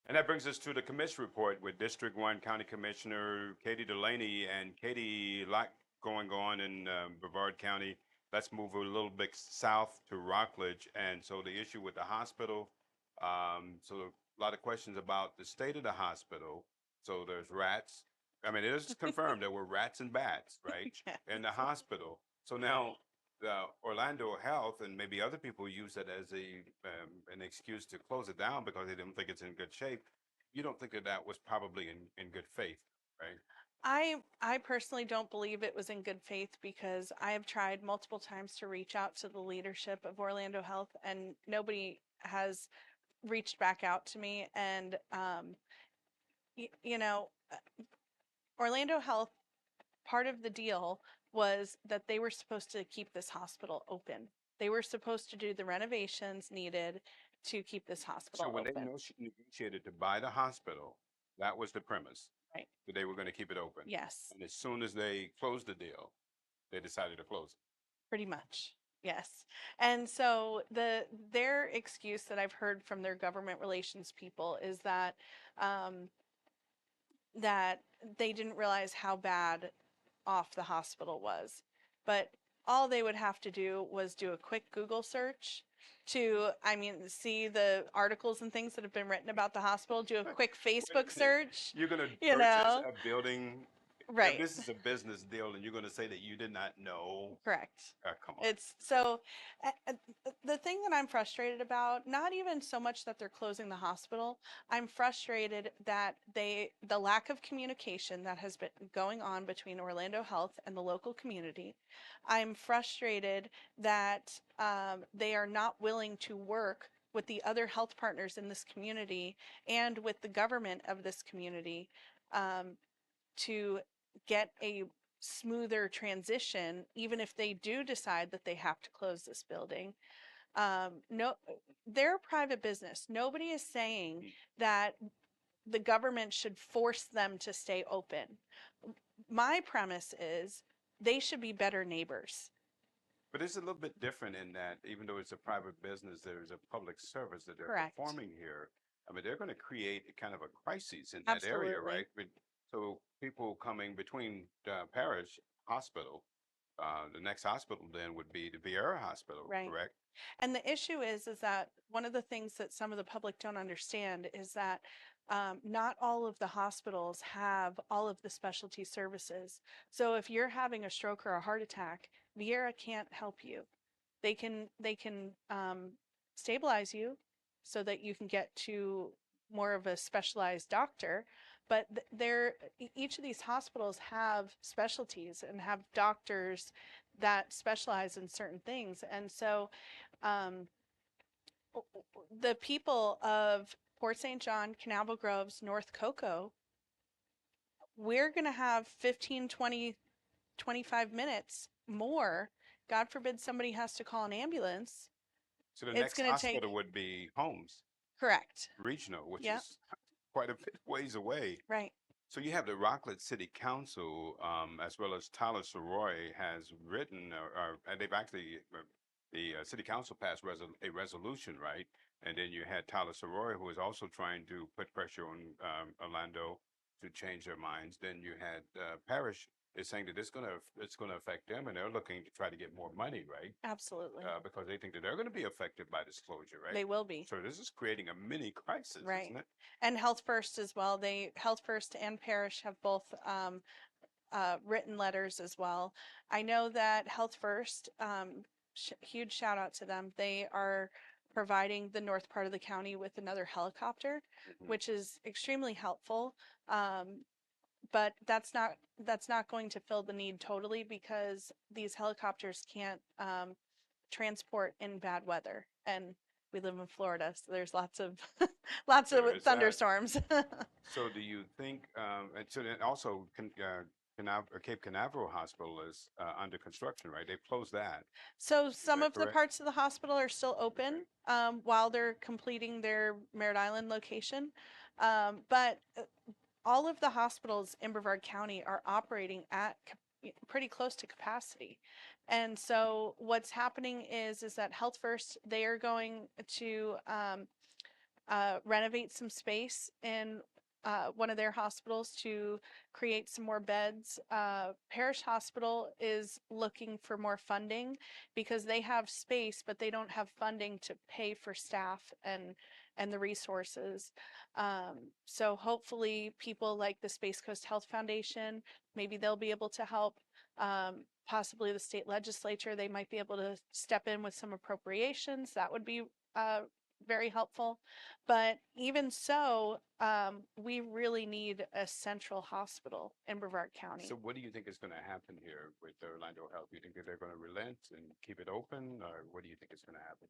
And that brings us to the Commish Report with District 1 County Commissioner Katie Delaney. And Katie, a lot going on in Brevard County. Let's move a little bit south to Rockledge. And so the issue with the hospital, so a lot of questions about the state of the hospital. So there's rats. I mean, it is confirmed there were rats and bats, right, Yeah. in the hospital. So now the Orlando Health and maybe other people use it as an excuse to close it down because they didn't think it's in good shape. You don't think that that was probably in good faith, right? I personally don't believe it was in good faith because I have tried multiple times to reach out to the leadership of Orlando Health and nobody has reached back out to me. And you know, Orlando Health, part of the deal was that they were supposed to keep this hospital open. They were supposed to do the renovations needed to keep this So hospital when they open. negotiated to buy the hospital, that was the premise Right. that they were going to keep it open. Yes, And as soon as they closed the deal, they decided to close it. pretty much. Yes. And so their excuse that I've heard from their government relations people is um, that they didn't realize how bad off the hospital was. But all they would have to do was do a quick Google search to, I mean, see the articles and things that have been written about the hospital, do a quick Wait a Facebook minute. search, You're going to you purchase know. a building. If Right. this is a business deal, and you're going to say that you did not know. Correct. Come on. It's so the thing that I'm frustrated about, not even so much that they're closing the hospital, I'm frustrated that the lack of communication that has been going on between Orlando Health and the local community. I'm frustrated that they are not willing to work with the other health partners in this community and with the government of this community um, to get a smoother transition, even if they do decide that they have to close this building. No, they're a private business. Nobody is saying that the government should force them to stay open. My premise is they should be better neighbors. But it's a little bit different in that even though it's a private business, there's a public service that they're Correct. performing here. I mean, they're going to create a kind of a crisis in that area, Absolutely. right? So people coming between parish hospital, the next hospital then would be the Vieira Hospital, Right. correct? And the issue is that one of the things that some of the public don't understand is that not all of the hospitals have all of the specialty services. So if you're having a stroke or a heart attack, Viera can't help you. They can stabilize you so that you can get to more of a specialized doctor, but each of these hospitals have specialties and have doctors that specialize in certain things. And so um, the people of Port St. John, Canaveral Groves, North Cocoa, we're going to have 15, 20, 25 minutes more. God forbid somebody has to call an ambulance. So the It's next going to hospital take, would be Holmes correct. Regional, which Yep, is quite a bit ways away. right. So you have the Rockland City Council, as well as Tyler Soroy has written, and they've actually, the city council passed a resolution, right? And then you had Tyler Soroy, who is also trying to put pressure on Orlando to change their minds. Then you had Parrish is saying that it's gonna affect them, and they're looking to try to get more money, right? Absolutely. Because they think that they're going to be affected by this closure, right? They will be. So this is creating a mini crisis, Right. isn't it? And Health First as well. Health First and Parish have both written letters as well. I know that Health First, huge shout out to them. They are providing the north part of the county with another helicopter, Mhm. which is extremely helpful. Um, but that's not going to fill the need totally because these helicopters can't transport in bad weather, and we live in Florida, so there's lots of lots There of is that. thunderstorms. So do you think, and so then also Cape Canaveral Hospital is under construction, right? They've closed that. So Is some that of the correct? parts of the hospital are still Okay. open while they're completing their Merritt Island location. But all of the hospitals in Brevard County are operating at pretty close to capacity. And so what's happening is that Health First, they are going to renovate some space in one of their hospitals to create some more beds. Parish Hospital is looking for more funding because they have space, but they don't have funding to pay for staff and the resources. So hopefully people like the Space Coast Health Foundation, maybe they'll be able to help. Possibly the state legislature, they might be able to step in with some appropriations. That would be very helpful. But even so, we really need a central hospital in Brevard County. So what do you think is going to happen here with Orlando Health? Do you think that they're going to relent and keep it open, or what do you think is going to happen?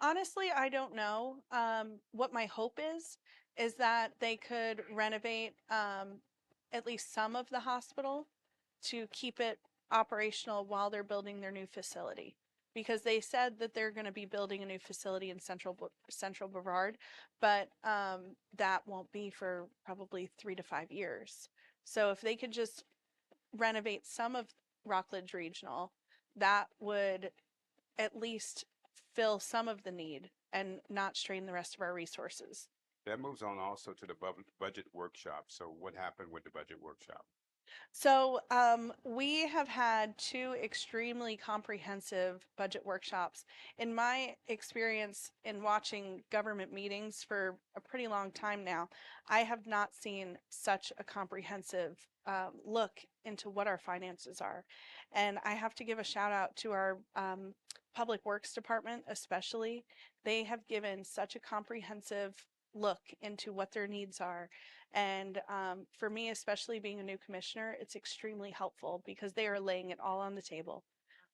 Honestly, I don't know. What my hope is that they could renovate at least some of the hospital to keep it operational while they're building their new facility. Because they said that they're going to be building a new facility in Central Brevard, but that won't be for probably 3 to 5 years. So if they could just renovate some of Rockledge Regional, that would at least fill some of the need and not strain the rest of our resources. That moves on also to the budget workshop. So what happened with the budget workshop? So we have had two extremely comprehensive budget workshops. In my experience in watching government meetings for a pretty long time now, I have not seen such a comprehensive look into what our finances are. And I have to give a shout out to our Public Works Department, especially. They have given such a comprehensive look into what their needs are. And for me, especially being a new commissioner, it's extremely helpful because they are laying it all on the table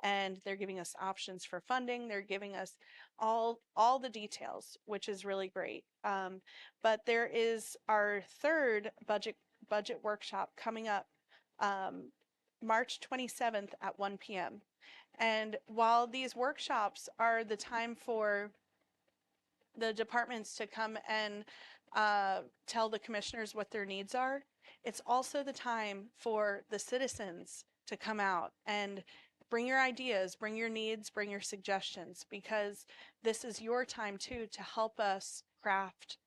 and they're giving us options for funding. They're giving us all the details, which is really great. But there is our third budget workshop coming up March 27th at 1 p.m. And while these workshops are the time for the departments to come and tell the commissioners what their needs are, it's also the time for the citizens to come out and bring your ideas, bring your needs, bring your suggestions, because this is your time too to help us craft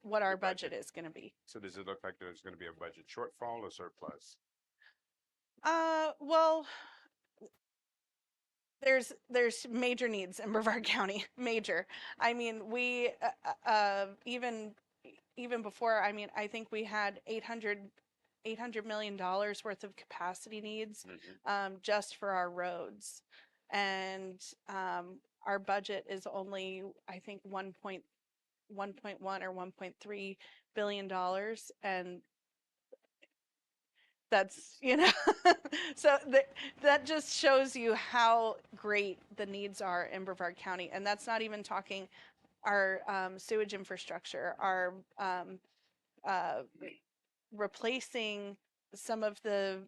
what our budget is going to be. So does it look like there's going to be a budget shortfall or surplus? Well, there's major needs in Brevard County, major. I mean, we even before, I mean, I think we had $800 million worth of capacity needs just for our roads. And our budget is only, I think, 1.1 or $1.3 billion. And that's, so that just shows you how great the needs are in Brevard County. And that's not even talking our sewage infrastructure, our replacing some of the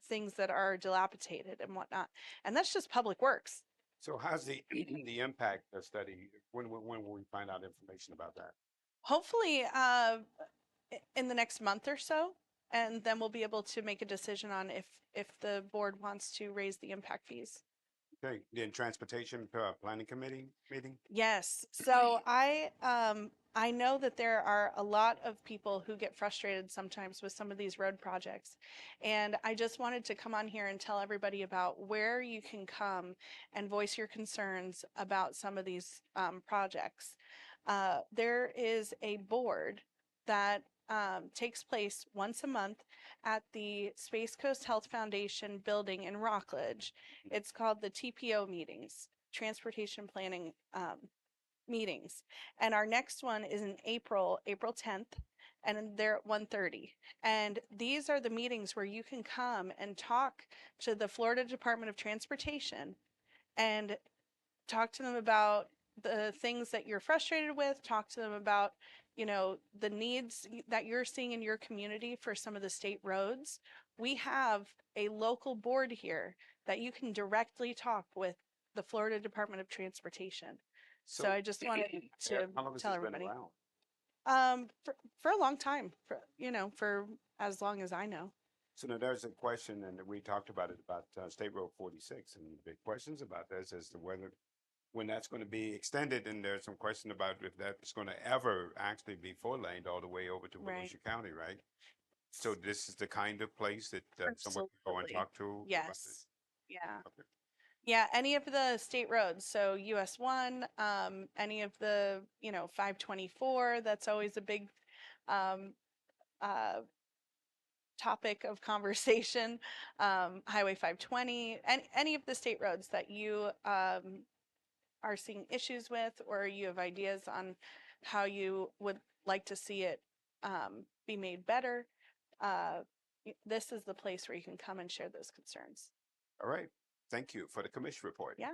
things that are dilapidated and whatnot. And that's just public works. So how's the the impact study? When will we find out information about that? Hopefully in the next month or so, and then we'll be able to make a decision on if the board wants to raise the impact fees. Okay, then transportation planning committee meeting. Yes. So I know that there are a lot of people who get frustrated sometimes with some of these road projects. And I just wanted to come on here and tell everybody about where you can come and voice your concerns about some of these projects. There is a board that takes place once a month at the Space Coast Health Foundation building in Rockledge. It's called the TPO meetings, Transportation Planning meetings. And our next one is in April 10th, and they're at 1:30. And these are the meetings where you can come and talk to the Florida Department of Transportation and talk to them about the things that you're frustrated with, talk to them about, the needs that you're seeing in your community for some of the state roads. We have a local board here that you can directly talk with the Florida Department of Transportation. So I just wanted to How long has tell this been everybody. around? For a long time, for as long as I know. So now there's a question, and we talked about it about State Road 46, and the big questions about this as to whether when that's going to be extended, and there's some question about if that's going to ever actually be four-laned all the way over to Right. Volusia County, right? So this is the kind of place that someone can go and Absolutely. talk to about this? Yes. Yeah. Okay. Yeah, any of the state roads, so US 1, any of the, 524, that's always a big um, uh, topic of conversation. Highway 520, any of the state roads that you are seeing issues with, or you have ideas on how you would like to see it be made better, this is the place where you can come and share those concerns. All right. Thank you for the commission report. Yeah.